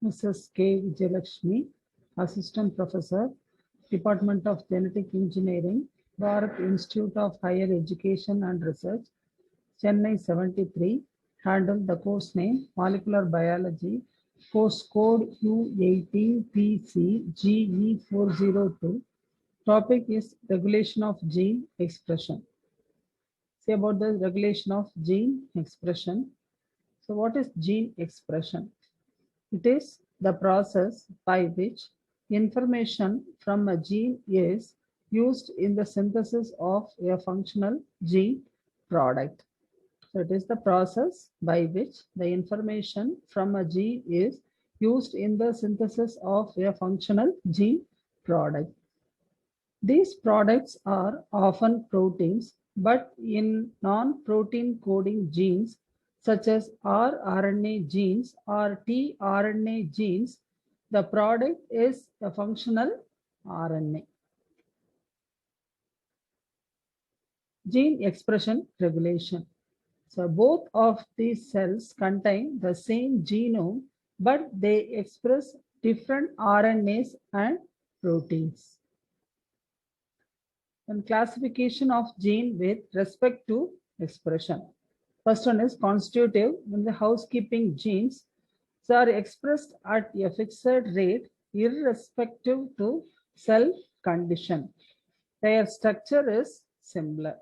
Mrs. K. Vijayalakshmi, Assistant Professor, Department of Genetic Engineering, Bharat Institute of Higher Education and Research, Chennai 73, handle the course name Molecular Biology, course code U80PC-GE402. Topic is regulation of gene expression. Say about the regulation of gene expression. So what is gene expression? It is the process by which information from a gene is used in the synthesis of a functional gene product. So it is the process by which the information from a gene is used in the synthesis of a functional gene product. These products are often proteins, but in non-protein coding genes such as rRNA genes or tRNA genes, the product is a functional RNA. Gene expression regulation. So both of these cells contain the same genome, but they express different RNAs and proteins. And classification of gene with respect to expression. First one is constitutive. In the housekeeping genes, they are expressed at a fixed rate irrespective to cell condition. Their structure is similar.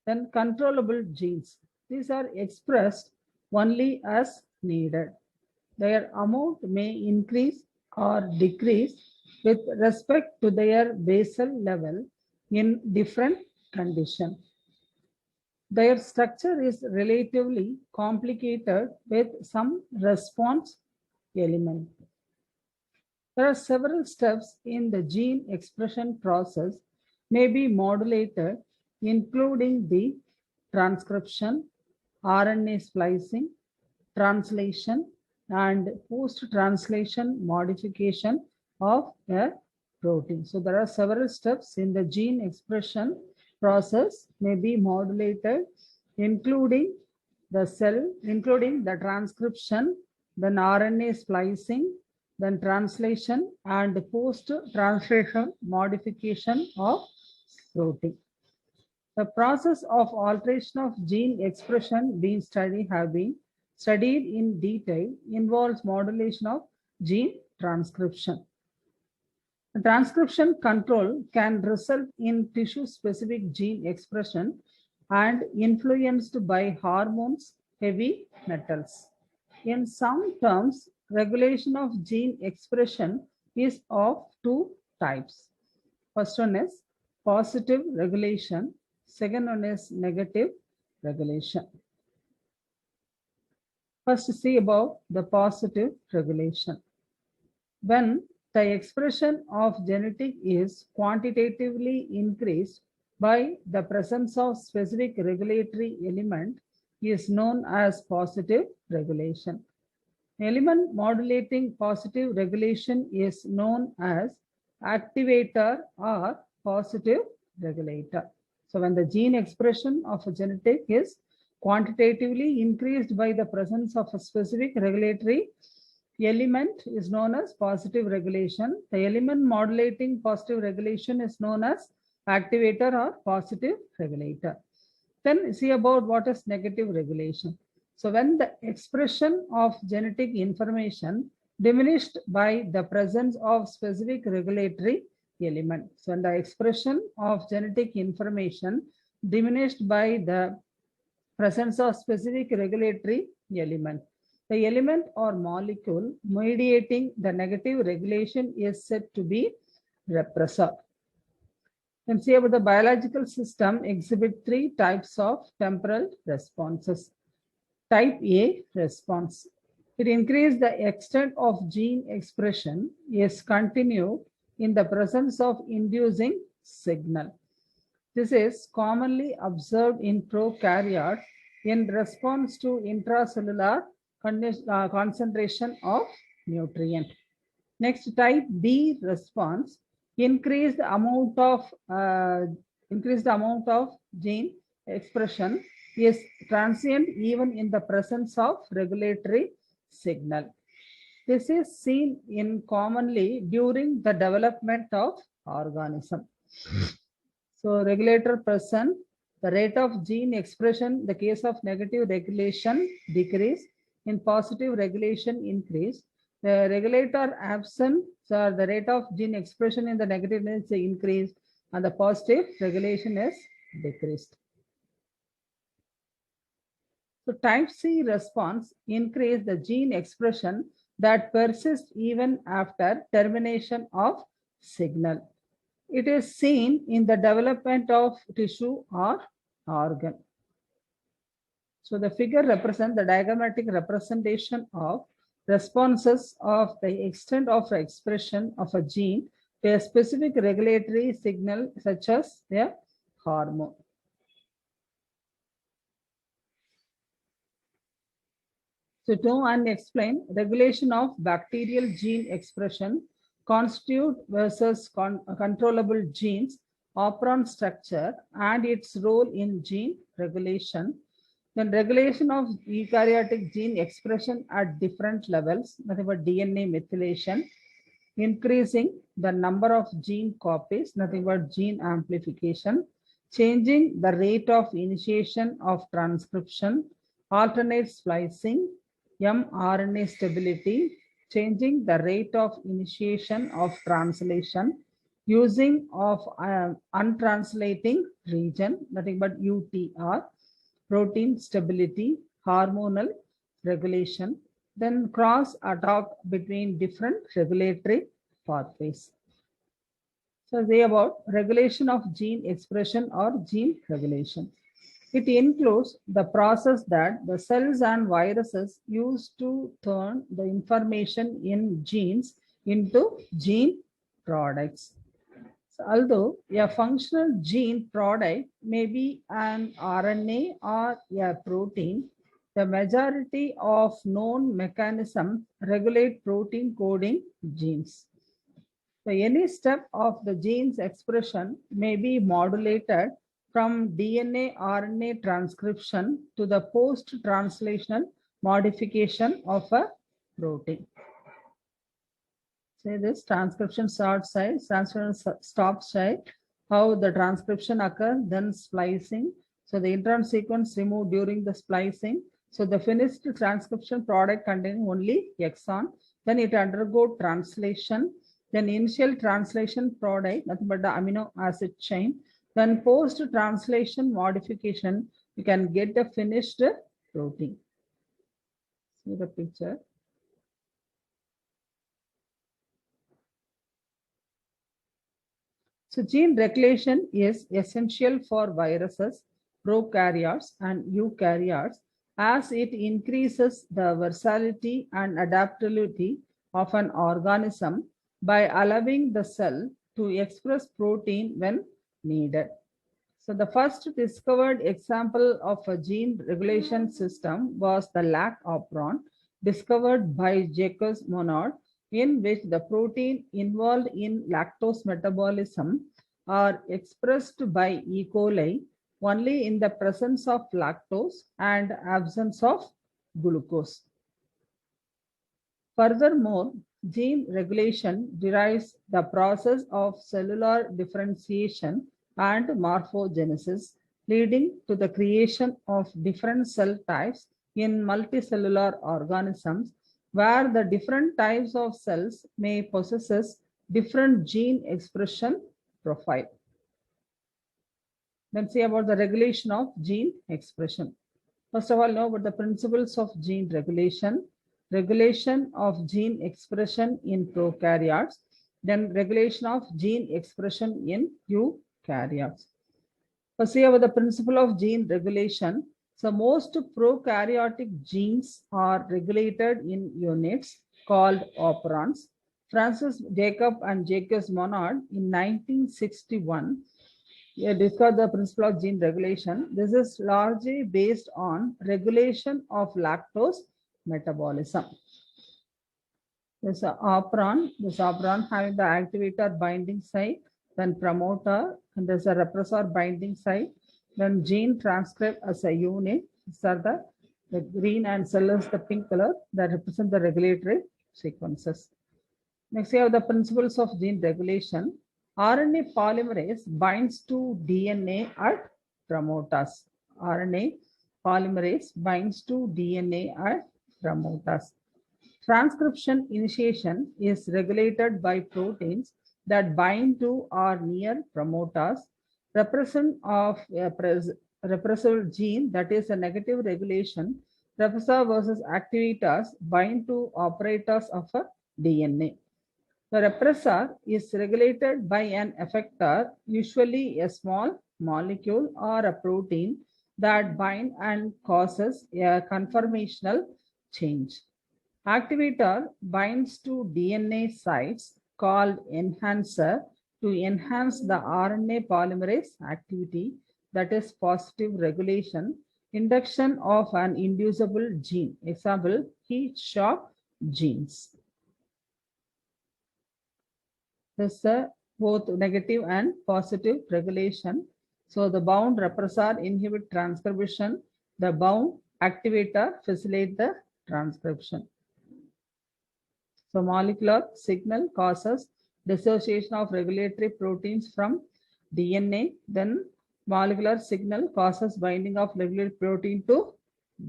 Then controllable genes. These are expressed only as needed. Their amount may increase or decrease with respect to their basal level in different conditions. Their structure is relatively complicated with some response element. There are several steps in the gene expression process may be modulated, including the transcription, RNA splicing, translation, and post-translation modification of a protein. So there are several steps in the gene expression process may be modulated, including the transcription, then RNA splicing, then translation and post-translation modification of protein. The process of alteration of gene expression being have been studied in detail involves modulation of gene transcription. The transcription control can result in tissue-specific gene expression and influenced by hormones, heavy metals. In some terms, regulation of gene expression is of two types. First one is positive regulation. Second one is negative regulation. First, see about the positive regulation. When the expression of genetic is quantitatively increased by the presence of specific regulatory element is known as positive regulation. Element modulating positive regulation is known as activator or positive regulator. So when the gene expression of a genetic is quantitatively increased by the presence of a specific regulatory element is known as positive regulation. The element modulating positive regulation is known as activator or positive regulator. Then see about what is negative regulation. So when the expression of genetic information diminished by the presence of specific regulatory element. So when the expression of genetic information diminished by the presence of specific regulatory element. The element or molecule mediating the negative regulation is said to be repressor. Then see about the biological system exhibit three types of temporal responses. Type A response. It increases the extent of gene expression is continued in the presence of inducing signal. This is commonly observed in prokaryotes in response to intracellular concentration of nutrient. Next, type B response. Increased amount of gene expression is transient even in the presence of regulatory signal. This is seen in commonly during the development of organism. So regulator present, the rate of gene expression, the case of negative regulation decrease, in positive regulation increase. The regulator absent, so the rate of gene expression in the negative is increased and the positive regulation is decreased. So type C response increase the gene expression that persists even after termination of signal. It is seen in the development of tissue or organ. So the figure represents the diagrammatic representation of responses of the extent of expression of a gene to a specific regulatory signal such as a hormone. So to and explain regulation of bacterial gene expression, constitute versus controllable genes, operon structure and its role in gene regulation. Then regulation of eukaryotic gene expression at different levels, nothing but DNA methylation, increasing the number of gene copies, nothing but gene amplification, changing the rate of initiation of transcription, alternate splicing, mRNA stability, changing the rate of initiation of translation, using of untranslating region, nothing but UTR, protein stability, hormonal regulation, then cross talk between different regulatory pathways. So they about regulation of gene expression or gene regulation. It includes the process that the cells and viruses use to turn the information in genes into gene products. So although a functional gene product may be an RNA or a protein, the majority of known mechanisms regulate protein coding genes. So any step of the gene's expression may be modulated from DNA RNA transcription to the post-translational modification of a protein. Say this transcription start side, transcription stop side, how the transcription occurs, then splicing. So the intron sequence removed during the splicing. So the finished transcription product containing only exon, then it undergo translation, then initial translation product, nothing but the amino acid chain, then post translation modification, you can get the finished protein. See the picture. So gene regulation is essential for viruses, prokaryotes and eukaryotes as it increases the versatility and adaptability of an organism by allowing the cell to express protein when needed. So the first discovered example of a gene regulation system was the lac operon discovered by Jacques Monod, in which the protein involved in lactose metabolism are expressed by E. coli only in the presence of lactose and absence of glucose. Furthermore, gene regulation derives the process of cellular differentiation and morphogenesis, leading to the creation of different cell types in multicellular organisms, where the different types of cells may possess different gene expression profile. Let's see about the regulation of gene expression. First of all, know about the principles of gene regulation. Regulation of gene expression in prokaryotes, then regulation of gene expression in eukaryotes. First, see about the principle of gene regulation. So most prokaryotic genes are regulated in units called operons. Francis Jacob and Jacques Monod in 1961 discussed the principle of gene regulation. This is largely based on regulation of lactose metabolism. This operon having the activator binding site, then promoter, and there's a repressor binding site, then gene transcript as a unit. These are the green and cell is the pink color that represent the regulatory sequences. Next, we have the principles of gene regulation. RNA polymerase binds to DNA at promoters. RNA polymerase binds to DNA at promoters. Transcription initiation is regulated by proteins that bind to or near promoters. Repression of a repressive gene, that is a negative regulation. Repressor versus activators bind to operators of a DNA. The repressor is regulated by an effector, usually a small molecule or a protein that bind and causes a conformational change. Activator binds to DNA sites called enhancer to enhance the RNA polymerase activity, that is positive regulation. Induction of an inducible gene, example, heat shock genes. This is both negative and positive regulation. So the bound repressor inhibit transcription, the bound activator facilitate the transcription. So molecular signal causes dissociation of regulatory proteins from DNA. Then molecular signal causes binding of regulatory protein to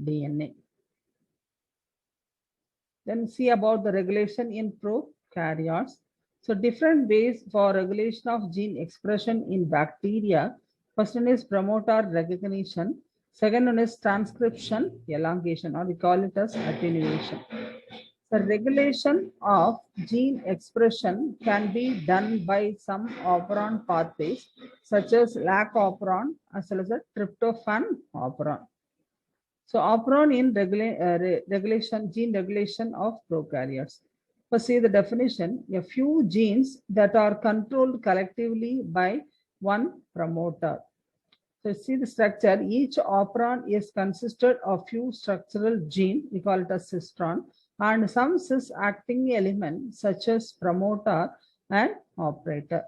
DNA. Then see about the regulation in prokaryotes. So different ways for regulation of gene expression in bacteria. First one is promoter recognition. Second one is transcription elongation, or we call it as attenuation. The regulation of gene expression can be done by some operon pathways, such as lac operon as well as a tryptophan operon. So operon in regulation, gene regulation of prokaryotes. First, see the definition. A few genes that are controlled collectively by one promoter. So see the structure. Each operon is consisted of few structural genes. We call it a cistron, and some cis-acting element such as promoter and operator.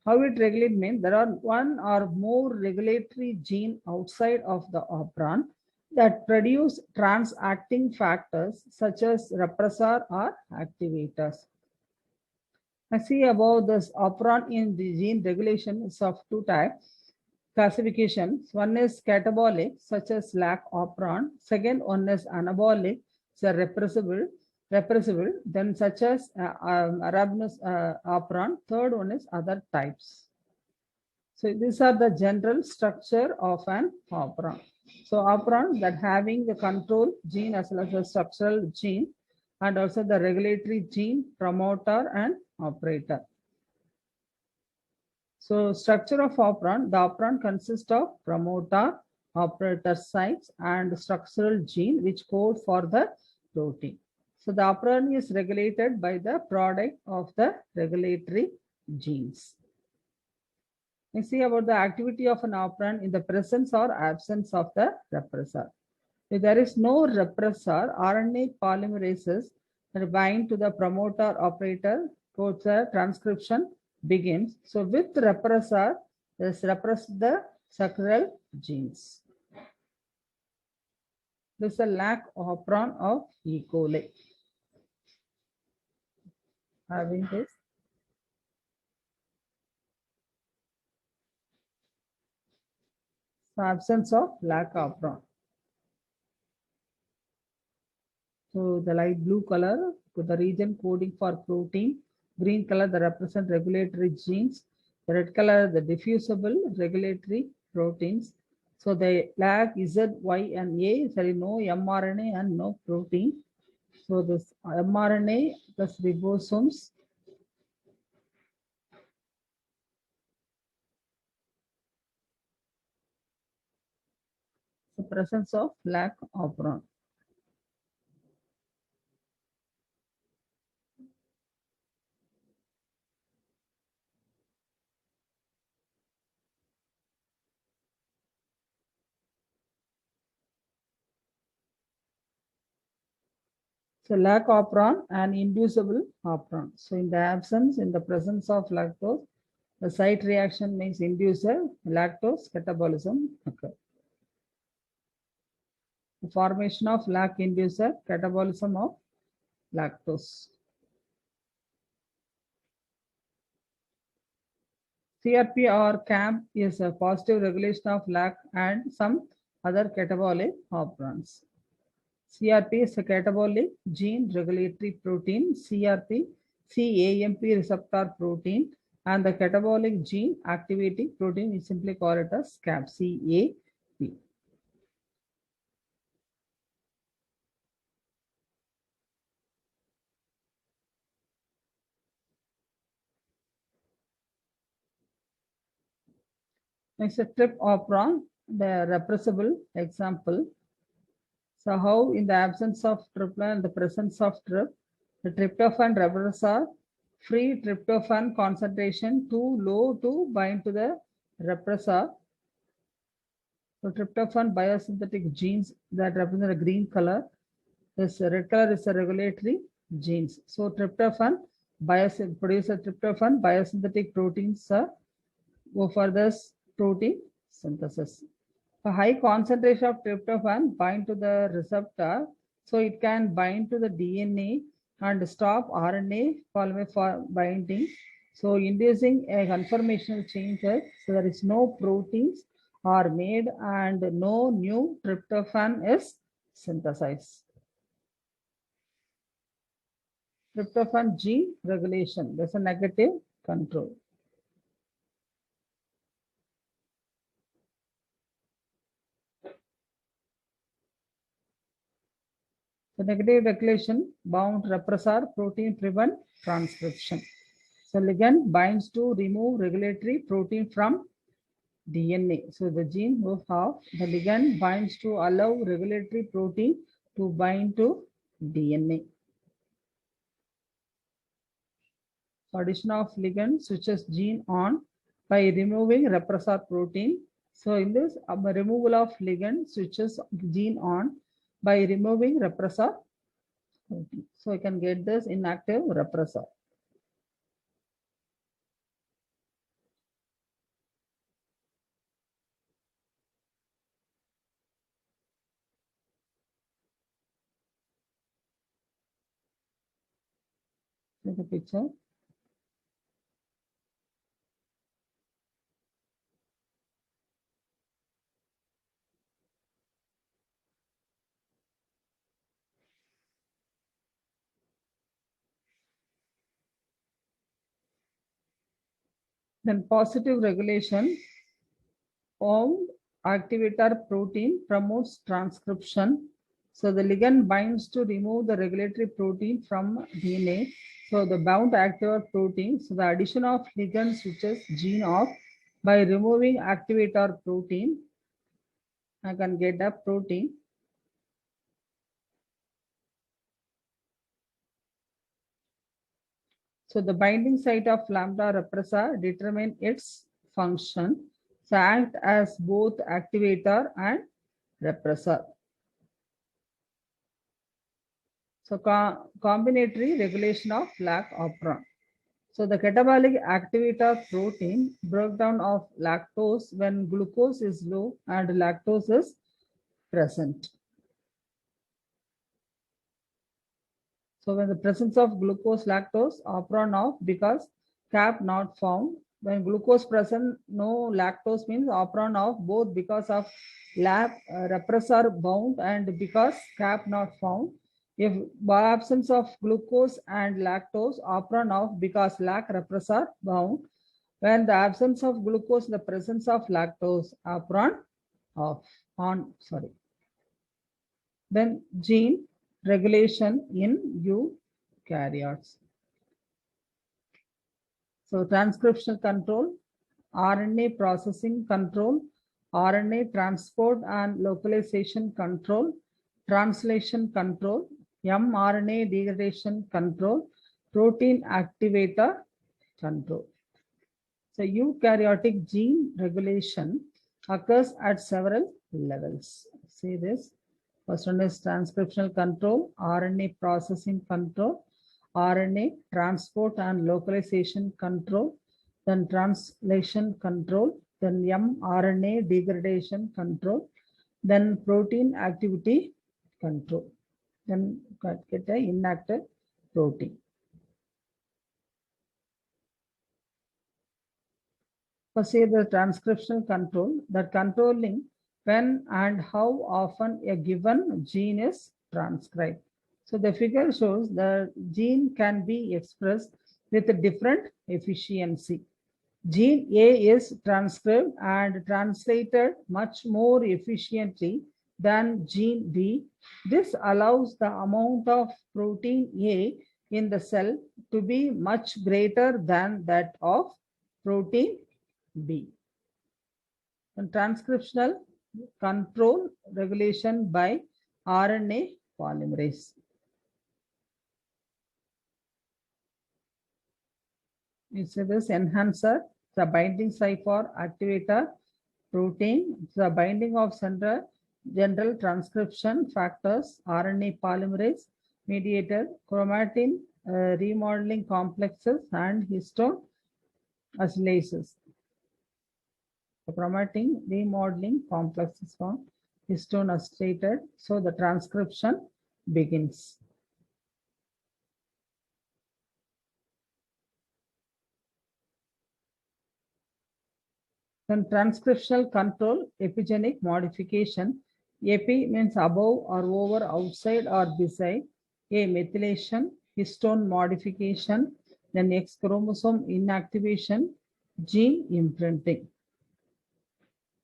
How it regulates means there are one or more regulatory gene outside of the operon that produce trans-acting factors such as repressor or activators. I see about this operon in the gene regulation is of two types. Classifications. One is catabolic, such as lac operon. Second one is anabolic, so repressible, then such as arabinous operon. Third one is other types. So these are the general structure of an operon. So operon that having the control gene as well as the structural gene, and also the regulatory gene, promoter and operator. So structure of operon, the operon consists of promoter, operator sites and structural gene which code for the protein. So the operon is regulated by the product of the regulatory genes. We see about the activity of an operon in the presence or absence of the repressor. If there is no repressor, RNA polymerases bind to the promoter operator, towards the transcription begins. So with repressor, this repress the structural genes. This is a lac operon of E. coli. Having this. So absence of lac operon. So the light blue color, the region coding for protein. Green color, the represent regulatory genes. The red color, the diffusible regulatory proteins. So the lac Z, Y, and A, there is no mRNA and no protein. So this mRNA plus ribosomes. The presence of lac operon. So lac operon and inducible operon. So in the absence, in the presence of lactose, the site reaction makes inducer lactose catabolism occur. The formation of lac inducer catabolism of lactose. CRP or CAMP is a positive regulation of lac and some other catabolic operands. CRP is a catabolic gene regulatory protein. CRP, CAMP receptor protein, and the catabolic gene activating protein, we simply call it as CAP, CAP. Next, a trip operon, the repressible example. So how in the absence of triplet and the presence of trip, the tryptophan repressor free tryptophan concentration too low to bind to the repressor. So tryptophan biosynthetic genes that represent a green color. This red color is a regulatory genes. So tryptophan produces tryptophan biosynthetic proteins go for this protein synthesis. A high concentration of tryptophan bind to the receptor, so it can bind to the DNA and stop RNA polymerase binding. So inducing a conformational changes, so there is no proteins are made and no new tryptophan is synthesized. Tryptophan gene regulation, there's a negative control. The negative regulation bound repressor protein prevent transcription. So ligand binds to remove regulatory protein from DNA. So the gene will have the ligand binds to allow regulatory protein to bind to DNA. So addition of ligand switches gene on by removing repressor protein. So in this removal of ligand switches gene on by removing repressor protein. So I can get this inactive repressor. Take a picture. Then positive regulation of activator protein promotes transcription. So the ligand binds to remove the regulatory protein from DNA. So the bound activator protein, so the addition of ligand switches gene off by removing activator protein. I can get a protein. So the binding site of lambda repressor determine its function. So act as both activator and repressor. So combinatory regulation of lac operon. So the catabolic activator protein breakdown of lactose when glucose is low and lactose is present. So when the presence of glucose lactose operon off because cap not found. When glucose present no lactose means operon off both because of repressor bound and because cap not found. If by absence of glucose and lactose operon off because lac repressor bound. When the absence of glucose, the presence of lactose operon off on sorry. Then gene regulation in eukaryotes. So transcription control, RNA processing control, RNA transport and localization control, translation control, mRNA degradation control, protein activator control. So eukaryotic gene regulation occurs at several levels. See this. First one is transcriptional control, RNA processing control, RNA transport and localization control, then translation control, then mRNA degradation control, then protein activity control. Then get a inactive protein. First, here the transcriptional control, that controlling when and how often a given gene is transcribed. So the figure shows the gene can be expressed with a different efficiency. Gene A is transcribed and translated much more efficiently than gene B. This allows the amount of protein A in the cell to be much greater than that of protein B. And transcriptional control regulation by RNA polymerase. It's this enhancer, the binding site for activator protein, the binding of general transcription factors, RNA polymerase, mediator, chromatin remodeling complexes, and histone acylases. The chromatin remodeling complexes form histone acylated, so the transcription begins. Then transcriptional control, epigenic modification. Epi means above or over, outside or beside. A, methylation, histone modification, then X chromosome inactivation, gene imprinting.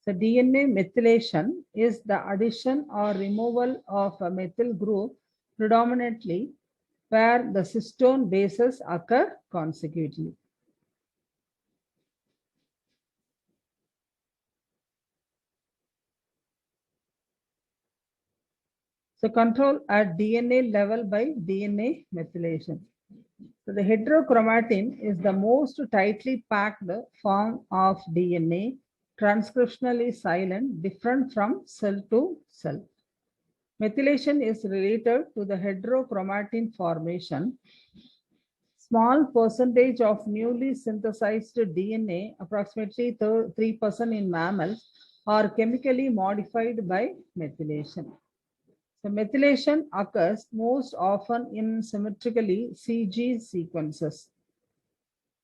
So DNA methylation is the addition or removal of a methyl group, predominantly where the cystone bases occur consecutively. So control at DNA level by DNA methylation. So the heterochromatin is the most tightly packed form of DNA, transcriptionally silent, different from cell to cell. Methylation is related to the heterochromatin formation. Small percentage of newly synthesized DNA, approximately 3% in mammals, are chemically modified by methylation. So methylation occurs most often in symmetrically CG sequences.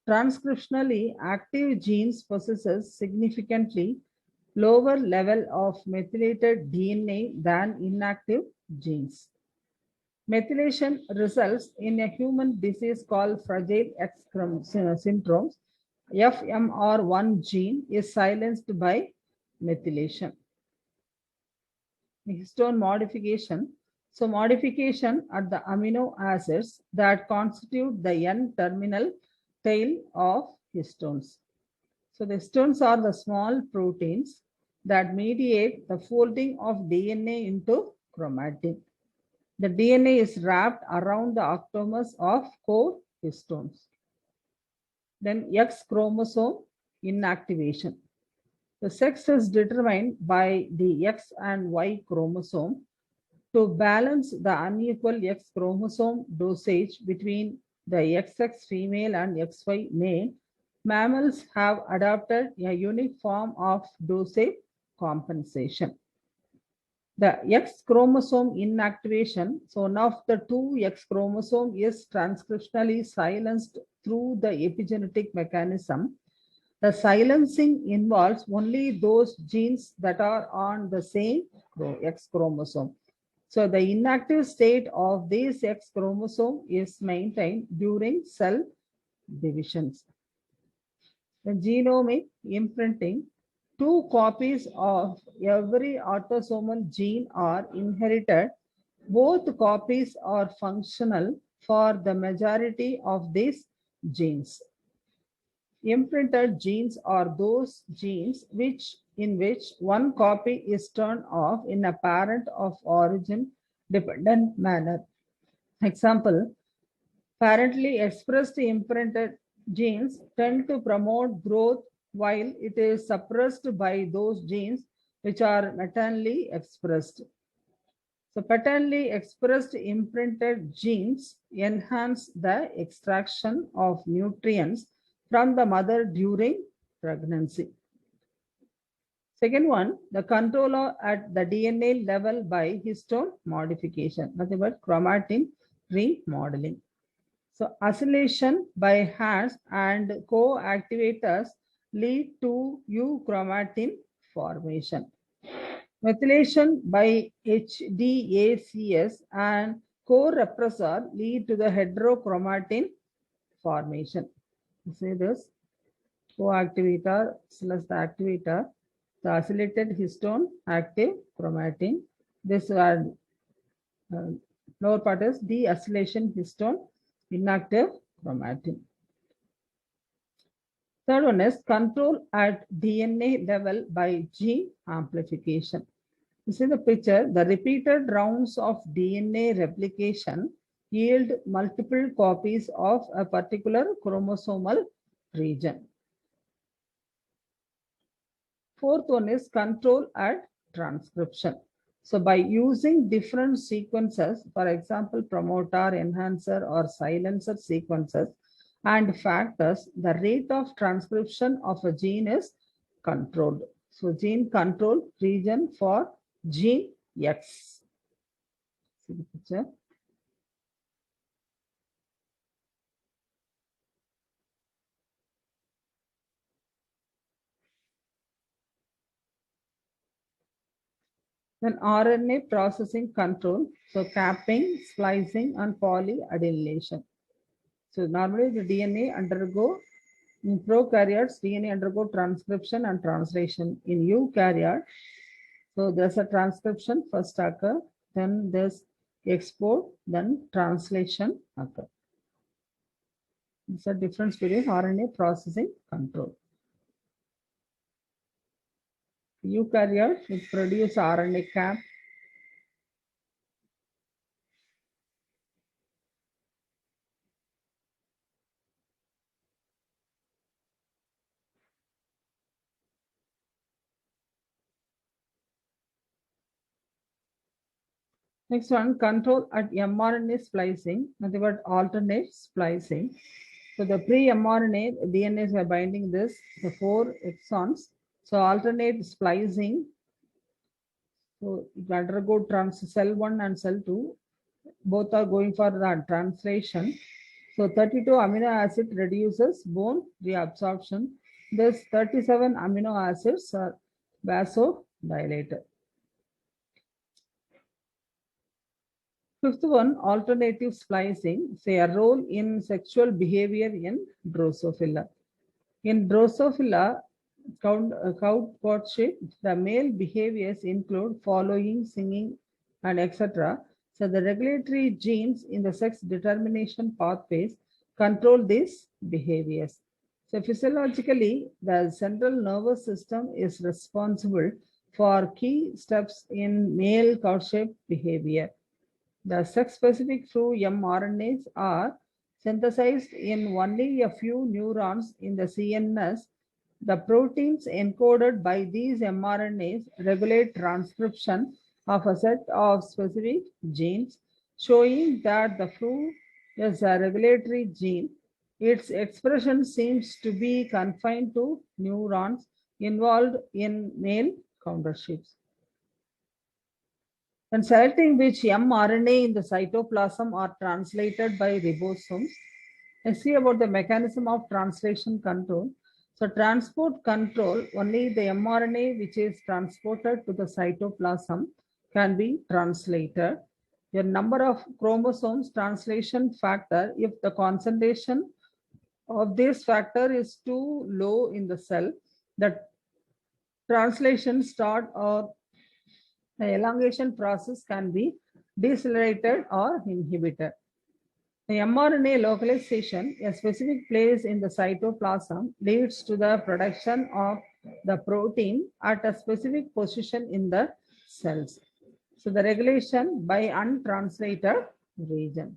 Transcriptionally active genes possesses significantly lower level of methylated DNA than inactive genes. Methylation results in a human disease called Fragile X syndrome. FMR1 gene is silenced by methylation. Histone modification. So modification at the amino acids that constitute the N-terminal tail of histones. So the histones are the small proteins that mediate the folding of DNA into chromatin. The DNA is wrapped around the octomers of core histones. Then X chromosome inactivation. The sex is determined by the X and Y chromosome. To balance the unequal X chromosome dosage between the XX female and XY male, mammals have adopted a unique form of dosage compensation. The X chromosome inactivation, so one of the two X chromosome is transcriptionally silenced through the epigenetic mechanism. The silencing involves only those genes that are on the same X chromosome. So the inactive state of this X chromosome is maintained during cell divisions. The genomic imprinting, two copies of every autosomal gene are inherited. Both copies are functional for the majority of these genes. Imprinted genes are those genes in which one copy is turned off in a parent of origin dependent manner. Example, parentally expressed imprinted genes tend to promote growth while it is suppressed by those genes which are maternally expressed. So paternally expressed imprinted genes enhance the extraction of nutrients from the mother during pregnancy. Second one, the control at the DNA level by histone modification, nothing but chromatin remodeling. So acylation by hARS and co-activators lead to euchromatin formation. Methylation by HDACS and co-repressor lead to the heterochromatin formation. You see this co-activator plus the activator, the acylated histone active chromatin. This lower part is deacylation histone inactive chromatin. Third one is control at DNA level by gene amplification. You see the picture, the repeated rounds of DNA replication yield multiple copies of a particular chromosomal region. Fourth one is control at transcription. So by using different sequences, for example, promoter, enhancer, or silencer sequences and factors, the rate of transcription of a gene is controlled. So gene control region for gene X. See the picture. Then RNA processing control, so capping, splicing, and polyadenylation. So normally the DNA undergo, in prokaryotes, DNA undergo transcription and translation. In eukaryote, so there's a transcription first occur, then there's export, then translation occur. It's a difference between RNA processing control. Eukaryote, it produce RNA cap. Next one, control at mRNA splicing, nothing but alternate splicing. So the pre-mRNA DNAs are binding this, the 4 exons. So alternate splicing. So it undergo cell 1 and cell 2. Both are going for the translation. So 32 amino acid reduces bone reabsorption. This 37 amino acids are vasodilated. Fifth one, alternative splicing, say a role in sexual behavior in Drosophila. In Drosophila, courtship, the male behaviors include following, singing, and etc. So the regulatory genes in the sex determination pathways control these behaviors. So physiologically, the central nervous system is responsible for key steps in male courtship behavior. The sex-specific through mRNAs are synthesized in only a few neurons in the CNS. The proteins encoded by these mRNAs regulate transcription of a set of specific genes, showing that the flu is a regulatory gene. Its expression seems to be confined to neurons involved in male courtships. When selecting which mRNA in the cytoplasm are translated by ribosomes, let's see about the mechanism of translation control. So transport control, only the mRNA which is transported to the cytoplasm can be translated. The number of chromosomes translation factor, if the concentration of this factor is too low in the cell, the translation start or the elongation process can be decelerated or inhibited. The mRNA localization, a specific place in the cytoplasm, leads to the production of the protein at a specific position in the cells. So the regulation by untranslated regions.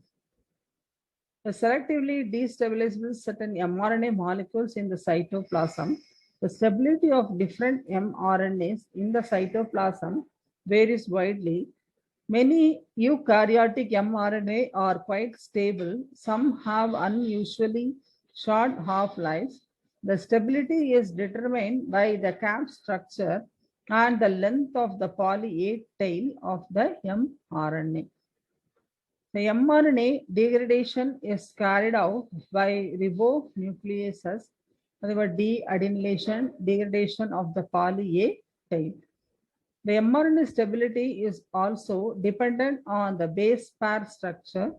The selectively destabilizable certain mRNA molecules in the cytoplasm. The stability of different mRNAs in the cytoplasm varies widely. Many eukaryotic mRNA are quite stable. Some have unusually short half-lives. The stability is determined by the cap structure and the length of the poly A tail of the mRNA. The mRNA degradation is carried out by ribonucleases, de-adenylation, degradation of the poly A tail. The mRNA stability is also dependent on the base pair structure.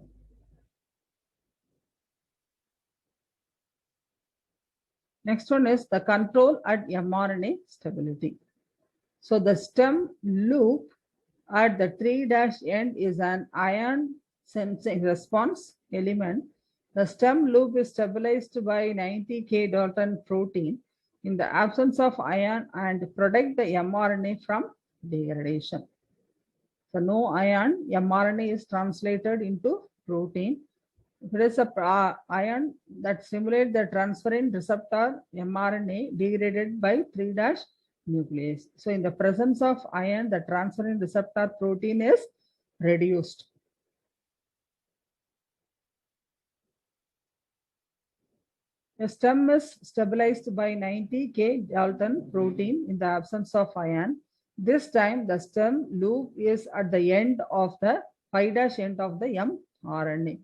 Next one is the control at mRNA stability. So the stem loop at the 3' end is an ion sensing response element. The stem loop is stabilized by 90 K-Dalton protein in the absence of ion and protect the mRNA from degradation. So no ion, mRNA is translated into protein. If it is a ion that stimulates the transferrin receptor, mRNA degraded by 3' nuclease. So in the presence of ion, the transferrin receptor protein is reduced. The stem is stabilized by 90 K-Dalton protein in the absence of ion. This time the stem loop is at the end of the 5' end of the mRNA.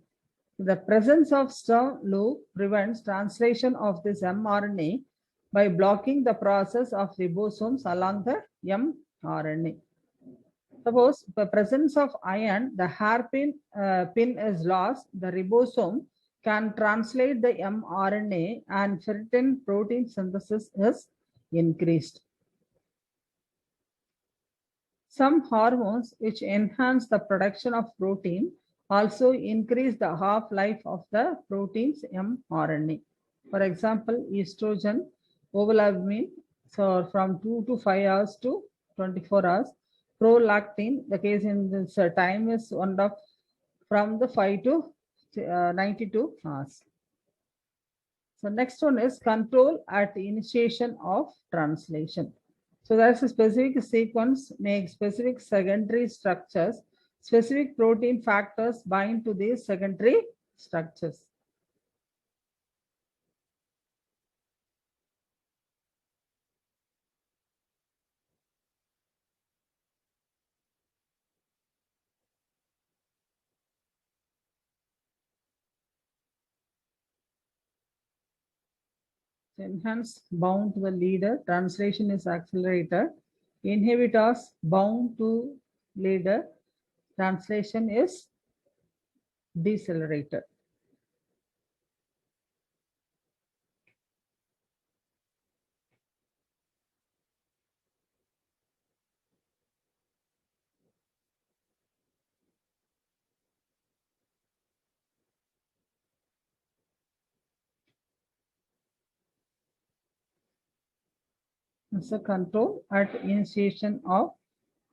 The presence of stem loop prevents translation of this mRNA by blocking the process of ribosomes along the mRNA. Suppose the presence of ion, the hairpin pin is lost, the ribosome can translate the mRNA and ferritin protein synthesis is increased. Some hormones which enhance the production of protein also increase the half-life of the protein's mRNA. For example, estrogen, ovalbumin, so from 2 to 5 hours to 24 hours. Prolactin, the case in this time is from the 5 to 92 hours. So next one is control at initiation of translation. So that's a specific sequence makes specific secondary structures. Specific protein factors bind to these secondary structures. Enhance bound to the leader, translation is accelerated. Inhibitors bound to leader, translation is decelerated. It's a control at initiation of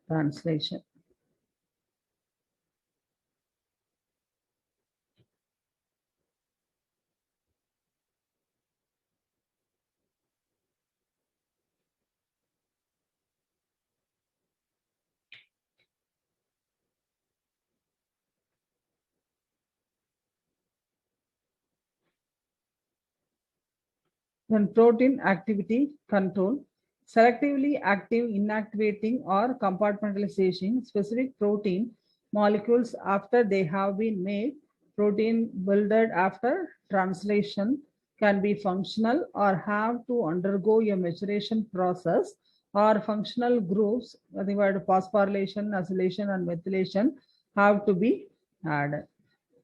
translation. Then protein activity control, selectively active, inactivating or compartmentalization specific protein molecules after they have been made. Protein builded after translation can be functional or have to undergo a maturation process, or functional groups, the word phosphorylation, acylation and methylation have to be added.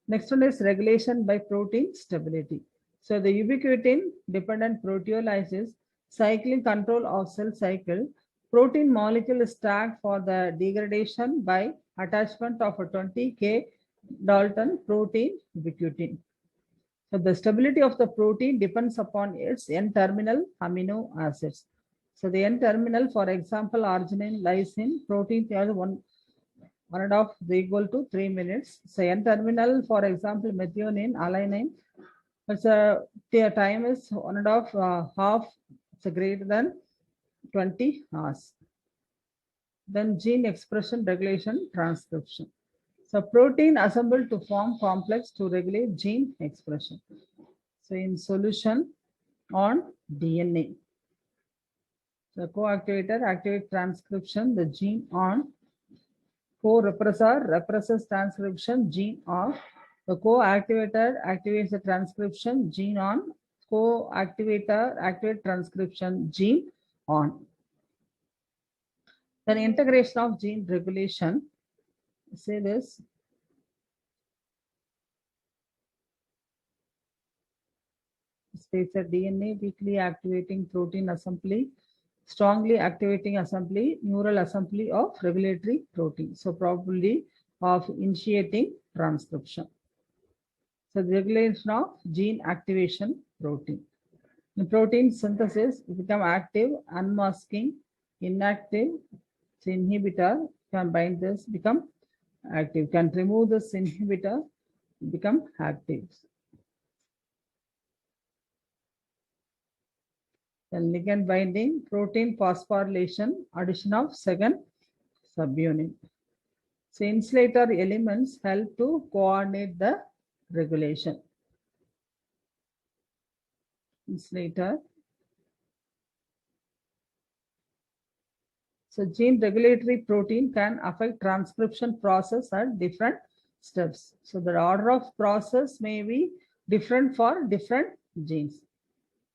Next one is regulation by protein stability. So the ubiquitin dependent proteolysis, cycling control of cell cycle, protein molecule is tagged for the degradation by attachment of a 20 K Dalton protein ubiquitin. So the stability of the protein depends upon its N-terminal amino acids. So the N-terminal, for example, arginine, lysine, protein has 1.5 is equal to 3 minutes. So N-terminal, for example, methionine, alanine, it's the time is 1.5 half, it's greater than 20 hours. Then gene expression, regulation, transcription. So protein assembled to form complex to regulate gene expression. So in solution on DNA. So coactivator activate transcription, the gene on Co-repressor represses transcription gene off. The co-activator activates the transcription gene on. Co-activator activates transcription gene on. Then integration of gene regulation. Say this. States that DNA weakly activating protein assembly, strongly activating assembly, neural assembly of regulatory protein. So probability of initiating transcription. So the regulation of gene activation protein. In protein synthesis, it become active, unmasking, inactive, so inhibitor can bind this, become active, can remove this inhibitor, become active. Then ligand binding, protein phosphorylation, addition of second subunit. So insulator elements help to coordinate the regulation. Insulator. So gene regulatory protein can affect transcription process at different steps. So the order of process may be different for different genes.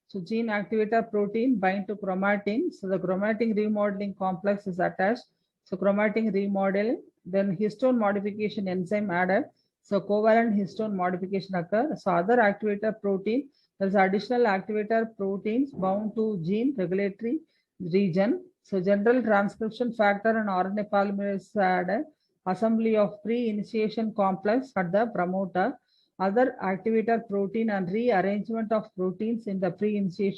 So gene activator protein bind to chromatin. So the chromatin remodeling complex is attached. So chromatin remodeling, then histone modification enzyme added. So covalent histone modification occur. So other activator protein, there's additional activator proteins bound to gene regulatory region. So general transcription factor and RNA polymerase added. Assembly of pre-initiation complex at the promoter. Other activator protein and rearrangement of proteins in the pre-initiation